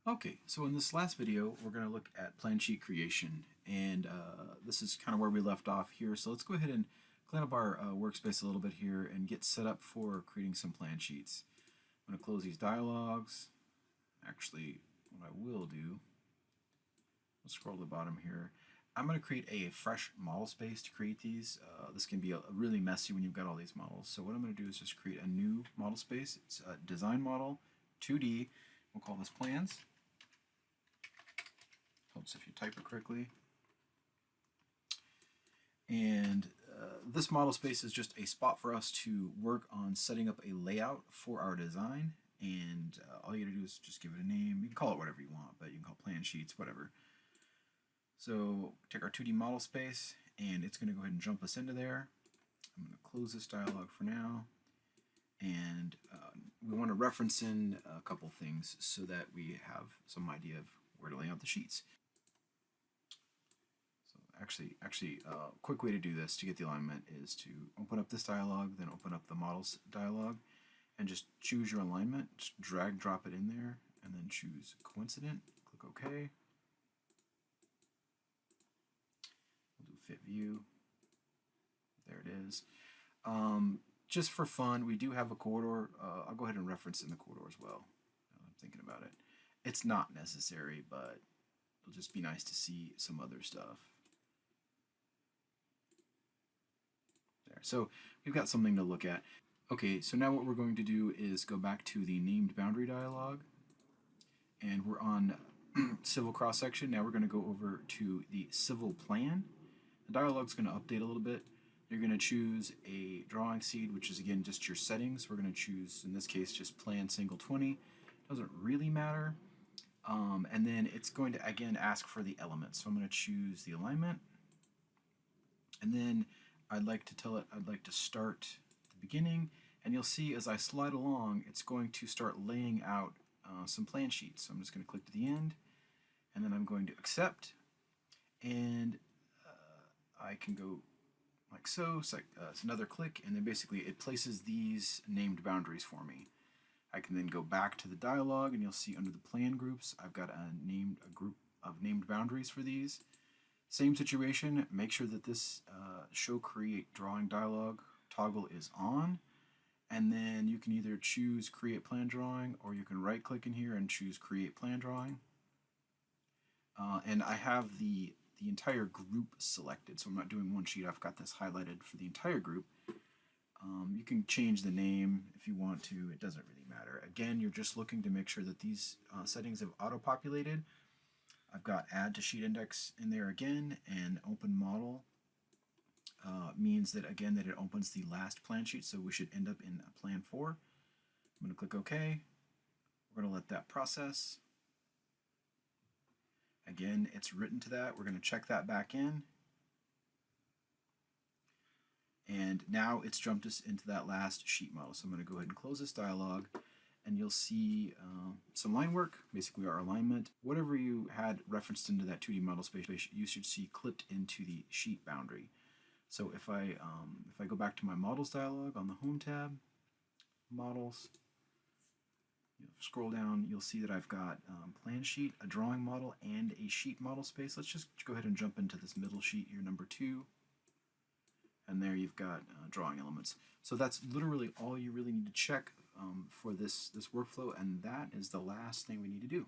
Okay, so in this last video, we're going to look at plan sheet creation, and this is kind of where we left off here. So let's go ahead and clean up our workspace a little bit here and get set up for creating some plan sheets. I'm going to close these dialogues. Actually, what I will do, let's scroll to the bottom here. I'm going to create a fresh model space to create these. This can be really messy when you've got all these models. So what I'm going to do is just create a new model space. It's a design model, 2D. We'll call this plans. Helps if you type it correctly. And this model space is just a spot for us to work on setting up a layout for our design. And all you gotta do is just give it a name. You can call it whatever you want, but you can call it plan sheets, whatever. So take our 2D model space, and it's going to go ahead and jump us into there. I'm going to close this dialog for now. And we want to reference in a couple things so that we have some idea of where to lay out the sheets. So actually, a quick way to do this to get the alignment is to open up this dialog, then open up the models dialog, and just choose your alignment. Just drag, drop it in there, and then choose coincident. Click OK. We'll do fit view. There it is. Just for fun, we do have a corridor. I'll go ahead and reference in the corridor as well. I'm thinking about it. It's not necessary, but it'll just be nice to see some other stuff. There. So we've got something to look at. Okay, so now what we're going to do is go back to the named boundary dialog, and we're on civil cross-section. Now we're going to go over to the civil plan. The dialog's going to update a little bit. You're going to choose a drawing seed, which is again just your settings. We're going to choose, in this case, just plan single 20. Doesn't really matter. And then it's going to again ask for the elements. So I'm going to choose the alignment. And then I'd like to tell it I'd like to start at the beginning. And you'll see as I slide along, it's going to start laying out some plan sheets. So I'm just going to click to the end. And then I'm going to accept. And I can go like so. So it's another click, and then basically it places these named boundaries for me. I can then go back to the dialog, and you'll see under the plan groups, I've got a group of named boundaries for these. Same situation, make sure that this show create drawing dialog toggle is on, and then you can either choose create plan drawing, or you can right click in here and choose create plan drawing. And I have the entire group selected, so I'm not doing one sheet. I've got this highlighted for the entire group. You can change the name if you want to. It doesn't really matter. Again, you're just looking to make sure that these settings have auto-populated. I've got add to sheet index in there again, and open model means that again that it opens the last plan sheet, so we should end up in plan 4. I'm going to click OK. We're going to let that process. Again, it's written to that. We're going to check that back in. And now it's jumped us into that last sheet model. So I'm going to go ahead and close this dialog, and you'll see some line work, basically our alignment. Whatever you had referenced into that 2D model space, you should see clipped into the sheet boundary. So if I go back to my models dialog on the home tab, models, scroll down, you'll see that I've got plan sheet, a drawing model, and a sheet model space. Let's just go ahead and jump into this middle sheet here, number 2. And there you've got drawing elements. So that's literally all you really need to check for this workflow, and that is the last thing we need to do.